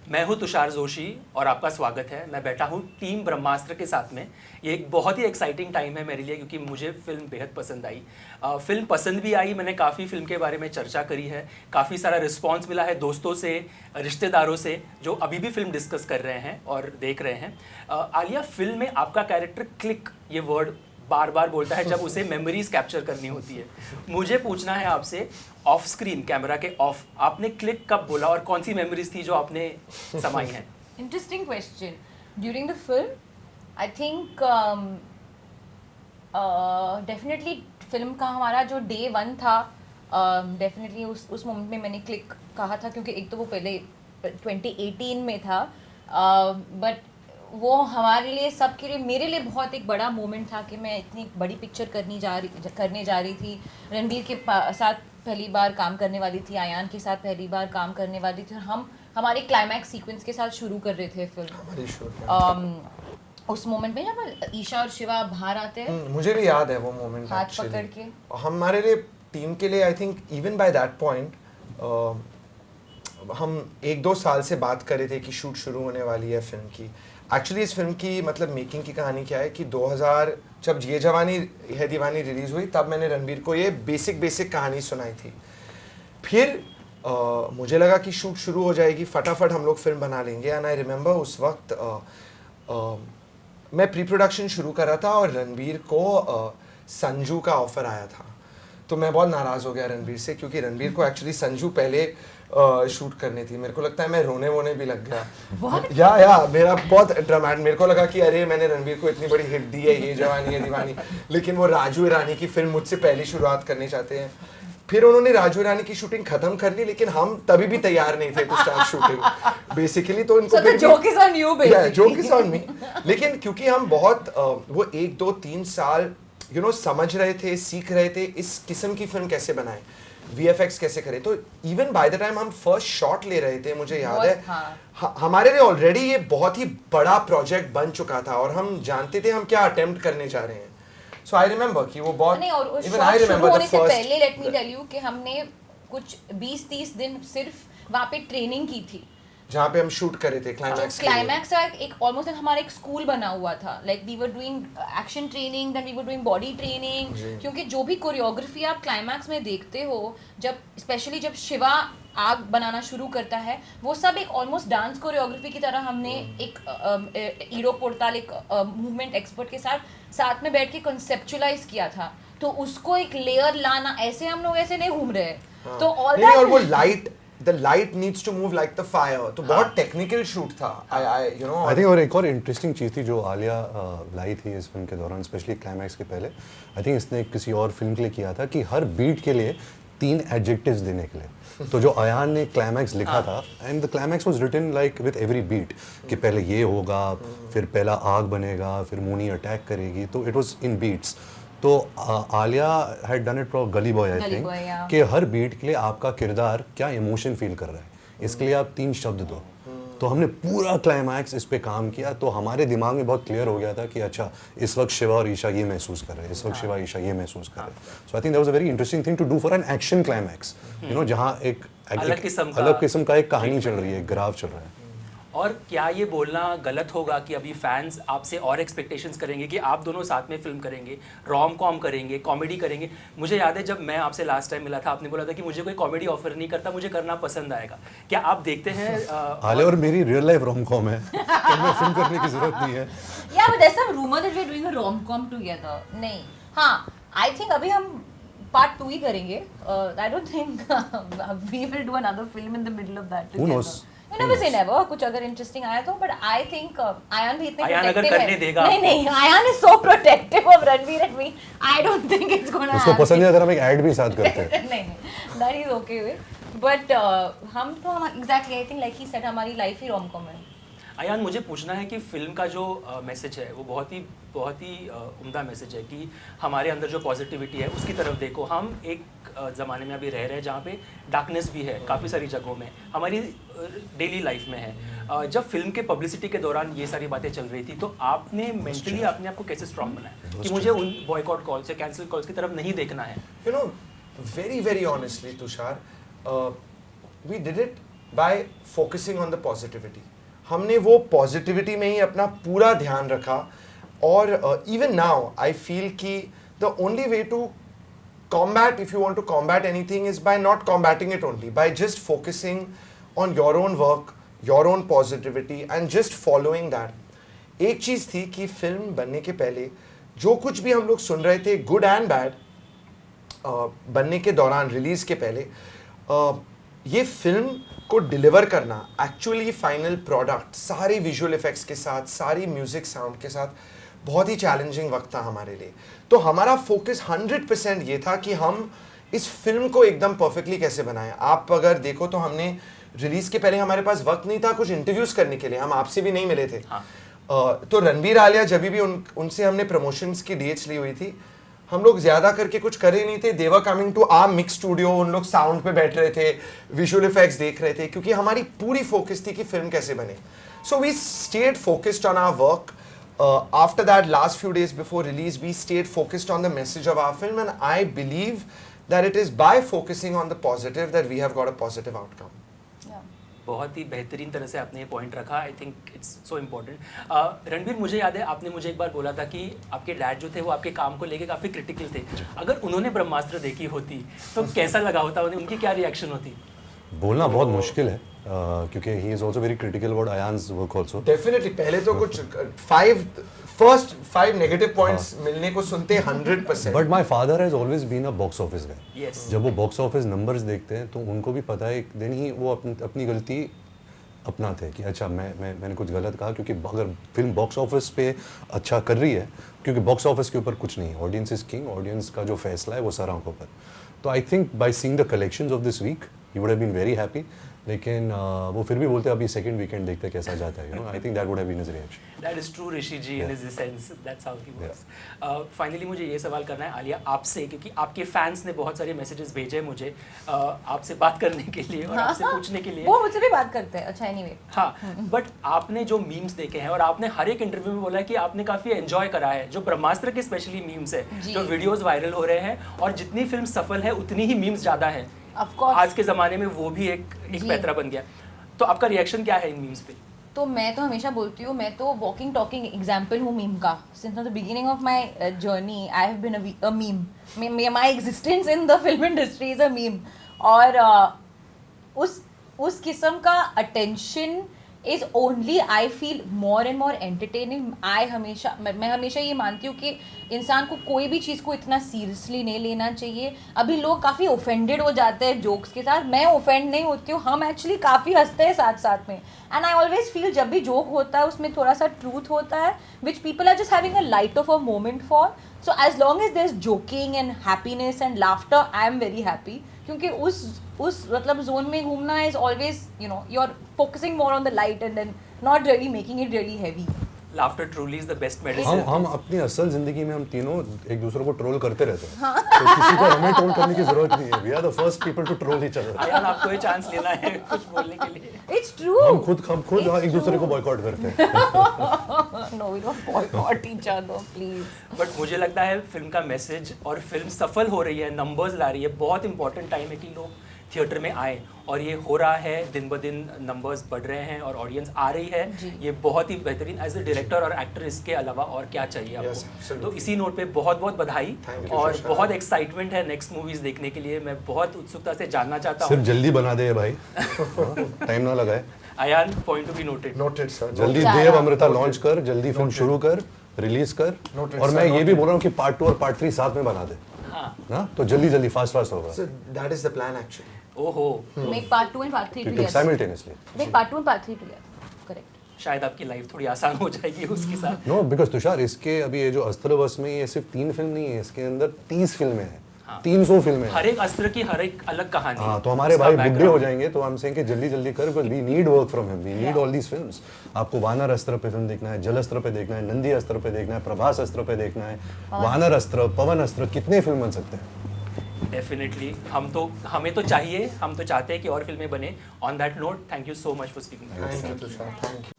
मैं हूं तुषार जोशी और आपका स्वागत है। मैं बैठा हूं टीम ब्रह्मास्त्र के साथ में। ये एक बहुत ही एक्साइटिंग टाइम है मेरे लिए क्योंकि मुझे फ़िल्म बेहद पसंद आई। फ़िल्म पसंद भी आई, मैंने काफ़ी फ़िल्म के बारे में चर्चा करी है, काफ़ी सारा रिस्पांस मिला है दोस्तों से, रिश्तेदारों से जो अभी भी फ़िल्म डिस्कस कर रहे हैं और देख रहे हैं। आलिया, फ़िल्म में आपका कैरेक्टर क्लिक ये वर्ड बार बार बोलता है जब उसे मेमोरीज कैप्चर करनी होती है। मुझे पूछना है आपसे, ऑफ स्क्रीन कैमरा के ऑफ आपने क्लिक कब बोला और कौन सी मेमोरीज थी जो आपने समाई हैं? Interesting question. During the film, I think definitely film का हमारा जो डे वन था, डेफिनेटली उस मोमेंट में मैंने क्लिक कहा था क्योंकि एक तो वो पहले 2018 में था, बट वो हमारे लिए सबके लिए, मेरे लिए बहुत एक बड़ा मोमेंट था कि मैं इतनी बड़ी पिक्चर करने जा रही थी। रणबीर के साथ पहली बार काम करने वाली थी, आयान के साथ पहली बार काम करने वाली थी और हम हमारे क्लाइमैक्स सीक्वेंस के साथ शुरू कर रहे थे फिल्म। उस मोमेंट में जब ईशा और शिवा बाहर आते हैं, मुझे भी याद है वो मोमेंट, हाथ पकड़ के। हमारे लिए, टीम के लिए, I think even by that point हम 1-2 साल से बात कर रहे थे कि शूट शुरू होने वाली है फिल्म की। एक्चुअली इस फिल्म की मतलब मेकिंग की कहानी क्या है कि 2000 जब ये जवानी है दीवानी रिलीज हुई तब मैंने रणबीर को ये बेसिक कहानी सुनाई थी। फिर मुझे लगा कि शूट शुरू हो जाएगी, फटाफट हम लोग फिल्म बना लेंगे। एंड आई रिमेंबर उस वक्त मैं प्री प्रोडक्शन शुरू कर रहा था और रणबीर को संजू का ऑफर आया था। तो मैं बहुत नाराज़ हो गया रणबीर से क्योंकि रणबीर को एक्चुअली संजू पहले शूट करनी थी। मेरे को लगता है मैं रोने वोने भी लग गया। या मेरा बहुत ड्रामेटिक, मेरे को लगा कि अरे मैंने रणबीर को इतनी बड़ी हिट दी है, ये जवानी है दीवानी, लेकिन वो राजू ईरानी की फिल्म मुझसे पहली शुरुआत करनी चाहते हैं। फिर उन्होंने राजू ईरानी की शूटिंग खत्म कर ली, लेकिन हम तभी भी तैयार नहीं थे टू स्टार्ट शूटिंग बेसिकली। तो उनको joke is on you basically, joke is on me. लेकिन क्योंकि हम बहुत वो 1-2-3 साल समझ रहे थे, सीख रहे थे इस किस्म की फिल्म कैसे बनाएं, VFX कैसे करें। तो इवन बाय द टाइम हम फर्स्ट शॉट ले रहे थे, मुझे याद है हमारे लिए ऑलरेडी ये बहुत ही बड़ा प्रोजेक्ट बन चुका था और हम जानते थे हम क्या अटेम्प्ट करने जा रहे हैं। सो आई रिमेंबर कि वो बहुत, even I remember the first, पहले लेट मी टेल यू कि हमने कुछ 20-30 दिन सिर्फ वहाँ पे ट्रेनिंग की थी जहाँ पे हम शूट कर रहे थे क्लाइमैक्स का एक ऑलमोस्ट हमारा एक स्कूल बना हुआ था। Like we were doing action training, then we were doing body training, क्योंकि जो भी कोरियोग्राफी आप क्लाइमैक्स में देखते हो, जब स्पेशली जब शिवा आग बनाना शुरू करता है, वो सब एक ऑलमोस्ट डांस कोरियोग्राफी की तरह हमने एक ईरो पोर्ताल, एक मूवमेंट एक्सपर्ट के साथ में बैठ के कंसेप्चुअलाइज किया था। तो उसको एक लेयर लाना, ऐसे हम लोग ऐसे नहीं घूम रहे। तो ऑल दैट, और वो light, the light needs to move like the fire, तो बहुत टेक्निकल शूट था। I think और एक और इंटरेस्टिंग चीज़ थी जो आलिया लाई थी इस फिल्म के दौरान, स्पेशली क्लाइमैक्स के पहले। आई थिंक इसने किसी और फिल्म के लिए किया था कि हर बीट के लिए 3 एडजेक्टिव्स देने के लिए। तो जो आयान ने क्लाइमैक्स लिखा था, and the climax was written like with every beat कि पहले ये होगा, फिर पहला आग बनेगा, फिर मोनी अटैक करेगी, तो इट वाज इन बीट्स। तो Alia had done it for Gully Boy, I think, कि हर बीट के लिए आपका किरदार क्या इमोशन फील कर रहा है, इसके लिए आप 3 शब्द दो। तो हमने पूरा क्लाइमैक्स इस पे काम किया, तो हमारे दिमाग में बहुत क्लियर हो गया था कि अच्छा इस वक्त शिवा और ईशा ये महसूस कर रहे हैं, इस वक्त शिवा ईशा ये महसूस कर रहे हैं। So I think that was a very interesting thing to do for an action climax, जहाँ एक अलग किस्म का एक कहानी चल रही है, एक ग्राफ चल रहा है। और क्या ये बोलना गलत होगा कि अभी फैंस आपसे और एक्सपेक्टेशंस करेंगे कि आप दोनों साथ में फिल्म करेंगे, रोम कॉम करेंगे, कॉमेडी करेंगे? मुझे याद है जब मैं आपसे लास्ट टाइम मिला था, आपने बोला था कि मुझे कोई कॉमेडी ऑफर नहीं करता, मुझे करना पसंद आएगा। क्या आप देखते हैं? आलिया और मेरी रियल लाइफ रोम कॉम है, तो फिल्म करने की जरूरत नहीं है। या but there some rumour that we are doing a rom com together. नहीं, हाँ, आई थिंक अभी हम पार्ट 2 ही करेंगे। I don't think we will do another film in the middle of that together. Who knows? You never say never, कुछ अगर interesting आया तो, बट आई थिंक आयान भी इतने प्रोटेक्टिव है। नहीं, Ayan is so protective of Ranveer and me, I don't think it's gonna happen. उसको पसंद है अगर हम एक ऐड भी साथ करते हैं। नहीं, that is okay with, but हम exactly, I think like he said, हमारी लाइफ ही रोम कॉम है। आयान, मुझे पूछना है कि फिल्म का जो मैसेज है वो बहुत ही उम्दा मैसेज है कि हमारे अंदर जो पॉजिटिविटी है उसकी तरफ देखो। हम एक ज़माने में अभी रह रहे हैं जहाँ पे डार्कनेस भी है काफ़ी सारी जगहों में, हमारी डेली लाइफ में है। जब फिल्म के पब्लिसिटी के दौरान ये सारी बातें चल रही थी, तो आपने मेंटली अपने आप को कैसे स्ट्रांग बनाया कि मुझे उन बॉयकॉट कॉल्स या कैंसिल कॉल्स की तरफ नहीं देखना है? Very honestly Tushar, we did it by focusing on the positivity. हमने वो पॉजिटिविटी में ही अपना पूरा ध्यान रखा और इवन नाउ आई फील कि the only way to combat, if you want to combat anything, is by not combating it only, by just focusing on your own work, your own positivity and just following that. एक चीज़ थी कि film बनने के पहले जो कुछ भी हम लोग सुन रहे थे गुड एंड बैड बनने के दौरान रिलीज के पहले ये फिल्म को डिलीवर करना एक्चुअली फाइनल प्रोडक्ट सारे विजुअल इफेक्ट्स के साथ सारी म्यूजिक साउंड के साथ बहुत ही चैलेंजिंग वक्त था हमारे लिए. तो हमारा फोकस 100% ये था कि हम इस फिल्म को एकदम परफेक्टली कैसे बनाएं. आप अगर देखो तो हमने रिलीज के पहले हमारे पास वक्त नहीं था कुछ इंटरव्यूज करने के लिए, हम आपसे भी नहीं मिले थे. तो रणबीर आलिया जब भी उनसे हमने प्रमोशंस की डेट्स ली हुई थी, हम लोग ज्यादा करके कुछ कर ही नहीं थे. They were coming to our mix studio, उन लोग साउंड पे बैठ रहे थे, विजुअल इफेक्ट्स देख रहे थे, क्योंकि हमारी पूरी फोकस थी कि फिल्म कैसे बने. So we stayed focused on our work. After that, last few days before release, we stayed focused on the message of our film, and I believe that it is by focusing on the positive that we have got a positive outcome. बहुत ही बेहतरीन तरह से आपने ये point रखा. I think it's so important. Ranbir, मुझे याद है आपने मुझे एक बार बोला था कि आपके डैड जो थे वो आपके काम को लेके काफ़ी क्रिटिकल थे. अगर उन्होंने ब्रह्मास्त्र देखी होती तो कैसा लगा होता, उनकी क्या रिएक्शन होती? बोलना बहुत मुश्किल है क्योंकि he is also very critical about Ayaan's work also. Definitely पहले तो कुछ फर्स्ट 5 नेगेटिव पॉइंट्स मिलने को सुनते 100%. But my father has always been a box office guy. Yes. जब वो बॉक्स ऑफिस नंबर्स देखते हैं तो उनको भी पता है देन ही वो अपनी गलती अपनाते हैं कि अच्छा मैंने कुछ गलत कहा, क्योंकि अगर फिल्म बॉक्स ऑफिस पे अच्छा कर रही है, क्योंकि बॉक्स ऑफिस के ऊपर कुछ नहीं है, ऑडियंस इज किंग, ऑडियंस का जो फैसला है वो सर आंखों पर. तो I think by seeing the collections of this week he would have been very happy. लेकिन वो फिर भी बोलते अभी सेकंड वीकेंड देखते कैसा जाता है. I think that would have been his reaction. That is true Rishi ji, in his sense that's how he works. Finally मुझे ये सवाल करना है आलिया आपसे, क्योंकि आपके फैंस ने बहुत सारे मैसेजेस भेजे मुझे आपसे बात करने के लिए और आपसे पूछने के लिए. वो मुझसे भी बात करते हैं. अच्छा एनीवे. हाँ, बट आपने जो मीम्स देखे हैं और आपने हर एक इंटरव्यू में बोला है कि आपने काफ़ी एंजॉय करा है जो ब्रह्मास्त्र के स्पेशली मीम्स है, जो वीडियोस वायरल हो रहे हैं, और जितनी फिल्म सफल है उतनी ही मीम्स ज़्यादा हैं. आज के ज़माने में वो भी एक पैतरा बन गया. तो आपका रिएक्शन क्या है इन मीम्स पे? तो मैं तो हमेशा बोलती हूँ, मैं तो वॉकिंग टॉकिंग एग्जाम्पल हूँ मीम का. Since the beginning of my journey I have been a meme. My existence in the film industry is a meme. और उस किस्म का attention is only I feel more and more entertaining. मैं हमेशा ये मानती हूँ कि इंसान को कोई भी चीज़ को इतना सीरियसली नहीं लेना चाहिए. अभी लोग काफ़ी ऑफेंडेड हो जाते हैं जोक्स के साथ. मैं ऑफेंड नहीं होती हूँ, हम एक्चुअली काफ़ी हंसते हैं साथ साथ में. एंड आई ऑलवेज फील जब भी जोक होता है उसमें थोड़ा सा ट्रूथ होता है which people are just having a light of a moment for. So as long as there is joking and happiness and laughter, I am very happy. क्योंकि उस मतलब जोन में घूमना is always you are focusing more on the light and then not really making it really heavy. Laughter truly is the best medicine. हम अपनी असल जिंदगी में हम तीनों एक दूसरे को ट्रोल करते रहते हैं. तो किसी को हमें ट्रोल करने की जरूरत नहीं है. We are the first people to troll each other. Ayan, आपको ये चांस लेना है कुछ बोलने के लिए. It's true. हम खुद एक दूसरे को बॉयकॉट करते हैं. No, we don't boycott each other please. But मुझे लगता है फिल्म का मैसेज और फिल्म सफल हो रही है, नंबर्स ला रही है. बहुत इंपॉर्टेंट टाइम है कि लोग थिएटर में आए, और ये हो रहा है. दिन ब दिन नंबर्स बढ़ रहे हैं और ऑडियंस आ रही है. ये बहुत ही बेहतरीन. एज ए डायरेक्टर और एक्टर इसके अलावा और क्या चाहिए आपको? तो इसी नोट पे बहुत बहुत बधाई और बहुत एक्साइटमेंट है नेक्स्ट मूवीज देखने के लिए. मैं बहुत उत्सुकता से जानना चाहता हूँ. सिर्फ जल्दी बना दे भाई, टाइम ना लगाए. Ayan, point to be noted sir. जल्दी देव अमृता लॉन्च कर, जल्दी फिल्म शुरू कर, रिलीज कर. और मैं ये भी बोल रहा हूँ कि पार्ट 2 और पार्ट 3 साथ में बना दे. हाँ, तो जल्दी फास्ट होगा. So that is the plan actually. ओहो, Make part 2 and part 3 together. Simultaneously. Make part 2 and part 3 together. Correct. शायद आपकी लाइफ थोड़ी आसान हो जाएगी उसके साथ. नो, बिकॉज तुषार, इसके अभी ये जो अस्त्रवश में ये सिर्फ 3 फिल्म नहीं है, इसके अंदर 30 फिल्में हैं. 300 फिल्में. हर एक अस्त्र की हर एक अलग कहानी. हाँ, तो हमारे भाई बुढ़े हो जाएंगे तो हम कहेंगे जल्दी कर, because we need work from him, we need all these films. आपको वानर अस्त्र पे फिल्म देखना है, जल अस्त्र पे देखना है, नंदी अस्त्र पे देखना है, प्रभास अस्त्र पे देखना है, वानर अस्त्र, पवन अस्त्र, कितने फिल्म बन सकते हैं? डेफिनेटली. हमें तो चाहिए, हम तो चाहते हैं कि और फिल्में बने. On that note, thank you so much for speaking. Thank you, Tushar. Thank you.